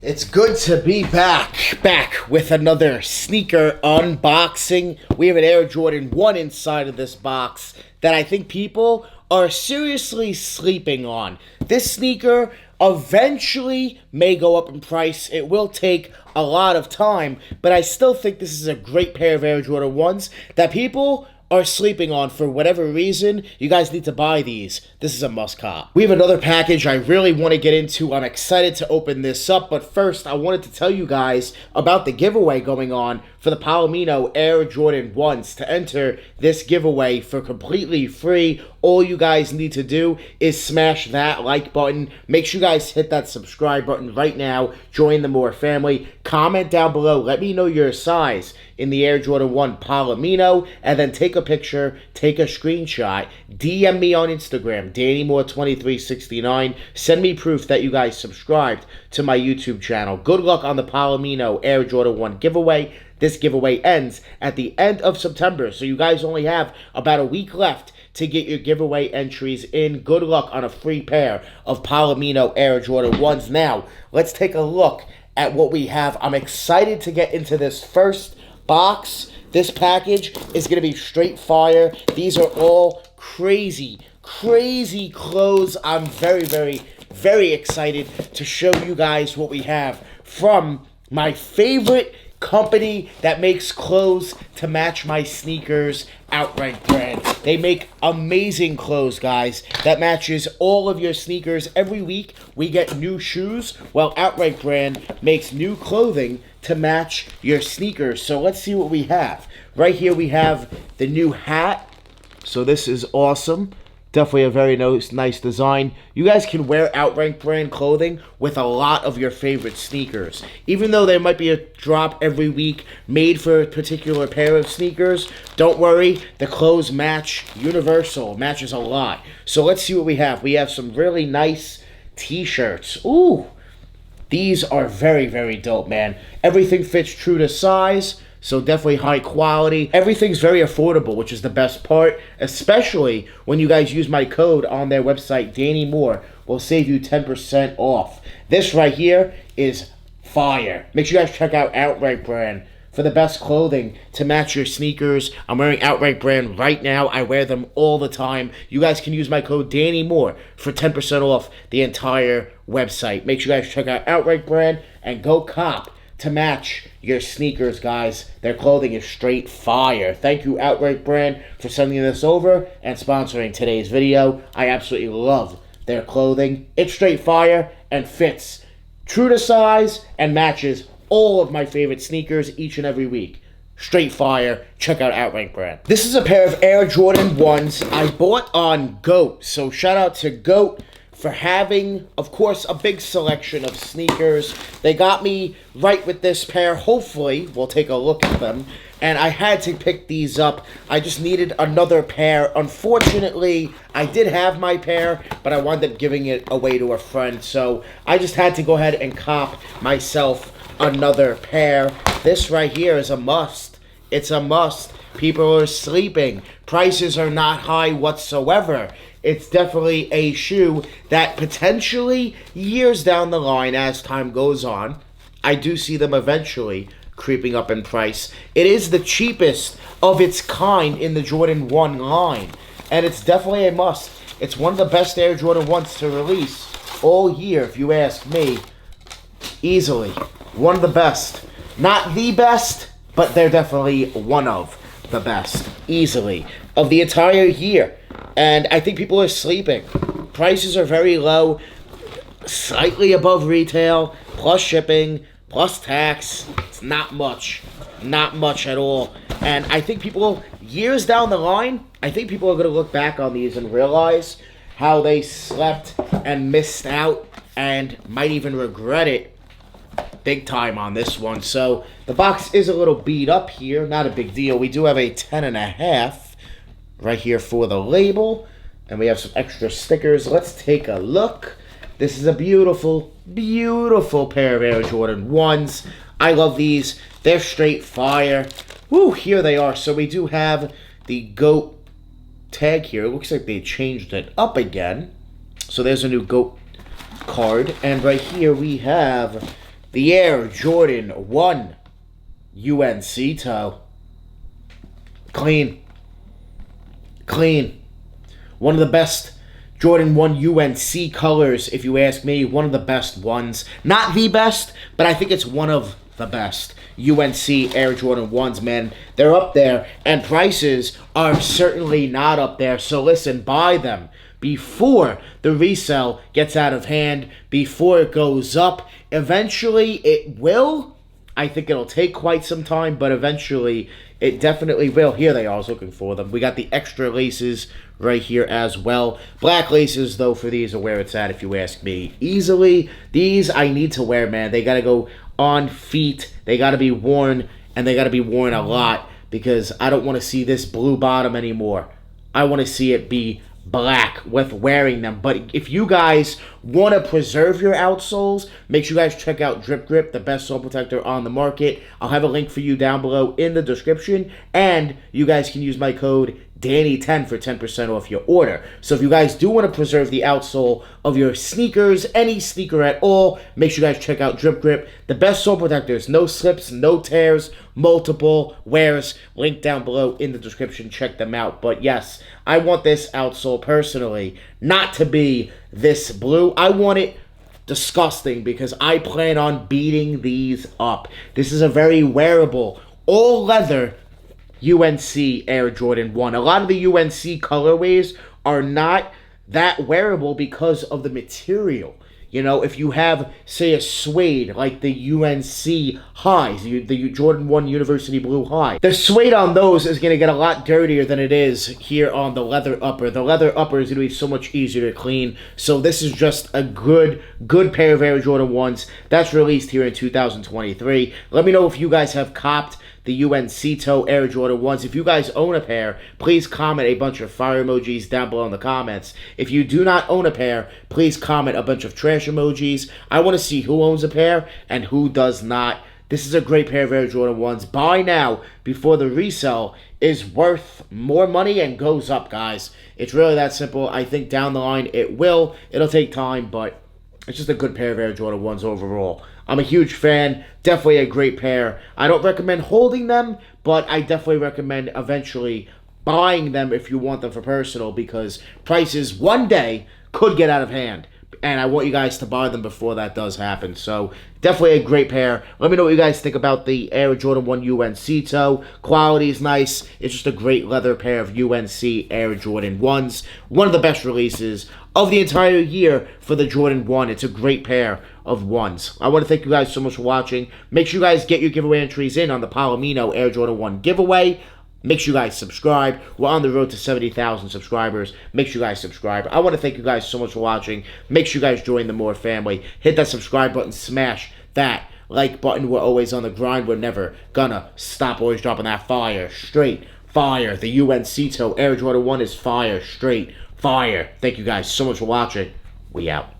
It's good to be back with another sneaker unboxing. We have an Air Jordan 1 inside of this box that I think people are seriously sleeping on. This sneaker eventually may go up in price. It will take a lot of time, but I still think this is a great pair of Air Jordan 1s that people are sleeping on for whatever reason. You guys need to buy these. This is a must cop. We have another package I really want to get into. I'm excited to open this up, but first I wanted to tell you guys about the giveaway going on for the Palomino Air Jordan 1s. To enter this giveaway for completely free, all you guys need to do is smash that like button. Make sure you guys hit that subscribe button right now. Join the More family. Comment down below. Let me know your size in the Air Jordan 1 Palomino, and then take a picture, take a screenshot, DM me on Instagram, DannyMoore2369. Send me proof that you guys subscribed to my YouTube channel. Good luck on the Palomino Air Jordan 1 giveaway. This giveaway ends at the end of September, so you guys only have about a week left to get your giveaway entries in. Good luck on a free pair of Palomino Air Jordan 1s. Now, let's take a look at what we have. I'm excited to get into this first box. This package is going to be straight fire. These are all crazy clothes. I'm very excited to show you guys what we have from my favorite company that makes clothes to match my sneakers, Outright Brand. They make amazing clothes, guys, that matches all of your sneakers. Every week we get new shoes, while Outright Brand makes new clothing to match your sneakers. So let's see what we have. Right here we have the new hat. So this is awesome. Definitely a very nice design. You guys can wear Outright Brand clothing with a lot of your favorite sneakers. Even though there might be a drop every week made for a particular pair of sneakers, don't worry, the clothes match universal. Matches a lot. So let's see what we have. We have some really nice t-shirts. Ooh, these are very dope, man. Everything fits true to size. So definitely high quality. Everything's very affordable, which is the best part, especially when you guys use my code on their website. Danny Moore will save you 10% off. This right here is fire. Make sure you guys check out Outright Brand for the best clothing to match your sneakers. I'm wearing Outright Brand right now. I wear them all the time. You guys can use my code Danny Moore for 10% off the entire website. Make sure you guys check out Outright Brand and go cop to match your sneakers, guys. Their clothing is straight fire. Thank you, Outright Brand, for sending this over and sponsoring today's video. I absolutely love their clothing. It's straight fire and fits true to size and matches all of my favorite sneakers each and every week. Straight fire. Check out Outright Brand. This is a pair of Air Jordan 1s I bought on GOAT. So shout out to GOAT for having, of course, a big selection of sneakers. They got me right with this pair. Hopefully, we'll take a look at them. And I had to pick these up. I just needed another pair. Unfortunately, I did have my pair, but I wound up giving it away to a friend. So I just had to go ahead and cop myself another pair. This right here is a must. It's a must. People are sleeping. Prices are not high whatsoever. It's definitely a shoe that potentially, years down the line as time goes on, I do see them eventually creeping up in price. It is the cheapest of its kind in the Jordan 1 line, and it's definitely a must. It's one of the best Air Jordan 1s to release all year, if you ask me. Easily. One of the best. Not the best, but they're definitely one of the best. Easily. Of the entire year. And I think people are sleeping. Prices are very low, slightly above retail, plus shipping, plus tax. It's not much. Not much at all. And I think people, years down the line, I think people are going to look back on these and realize how they slept and missed out and might even regret it big time on this one. So the box is a little beat up here. Not a big deal. We do have a 10.5. right here for the label, and we have some extra stickers. Let's take a look. This is a beautiful pair of Air Jordan 1s. I love these. They're straight fire. Woo, here they are. So we do have the GOAT tag here. It looks like they changed it up again. So there's a new GOAT card, and right here we have The Air Jordan 1 UNC toe. Clean. Clean. One of the best Jordan 1 UNC colors, if you ask me. One of the best ones. Not the best, but I think it's one of the best. UNC Air Jordan 1s, man. They're up there, and prices are certainly not up there. So listen, buy them before the resale gets out of hand, before it goes up. Eventually, it will. I think it'll take quite some time, but eventually it definitely will. Here they are. I was looking for them. We got the extra laces right here as well. Black laces, though, for these are where it's at, if you ask me. Easily, these I need to wear, man. They got to go on feet. They got to be worn, and they got to be worn a lot, because I don't want to see this blue bottom anymore. I want to see it be black with wearing them. But if you guys want to preserve your outsoles, make sure you guys check out Drip Grip, the best sole protector on the market. I'll have a link for you down below in the description, and you guys can use my code Danny10 for 10% off your order. So if you guys do want to preserve the outsole of your sneakers, any sneaker at all, make sure you guys check out Drip Grip, the best sole protectors. No slips, no tears, multiple wears. Link down below in the description. Check them out. But yes, I want this outsole personally not to be this blue. I want it disgusting, because I plan on beating these up. This is a very wearable, all leather UNC Air Jordan 1. A lot of the UNC colorways are not that wearable because of the material. You know, if you have, say, a suede, like the UNC highs, the Jordan 1 University Blue high, the suede on those is going to get a lot dirtier than it is here on the leather upper. The leather upper is going to be so much easier to clean. So this is just a good pair of Air Jordan 1s that's released here in 2023. Let me know if you guys have copped the UNC toe Air Jordan 1s. If you guys own a pair, please comment a bunch of fire emojis down below in the comments. If you do not own a pair, please comment a bunch of trash emojis. I want to see who owns a pair and who does not. This is a great pair of Air Jordan 1s. Buy now before the resale is worth more money and goes up, guys. It's really that simple. I think down the line it will. It'll take time, but it's just a good pair of Air Jordan 1s overall. I'm a huge fan. Definitely a great pair. I don't recommend holding them, but I definitely recommend eventually buying them if you want them for personal, because prices one day could get out of hand. And I want you guys to buy them before that does happen. So, definitely a great pair. Let me know what you guys think about the Air Jordan 1 UNC toe. Quality is nice. It's just a great leather pair of UNC Air Jordan 1s. One of the best releases of the entire year for the Jordan 1. It's a great pair of 1s. I want to thank you guys so much for watching. Make sure you guys get your giveaway entries in on the Palomino Air Jordan 1 giveaway. Make sure you guys subscribe. We're on the road to 70,000 subscribers. Make sure you guys subscribe. I want to thank you guys so much for watching. Make sure you guys join the More family. Hit that subscribe button. Smash that like button. We're always on the grind. We're never gonna stop. Always dropping that fire. Straight fire. The UNC toe Air Jordan 1 is fire. Straight fire. Thank you guys so much for watching. We out.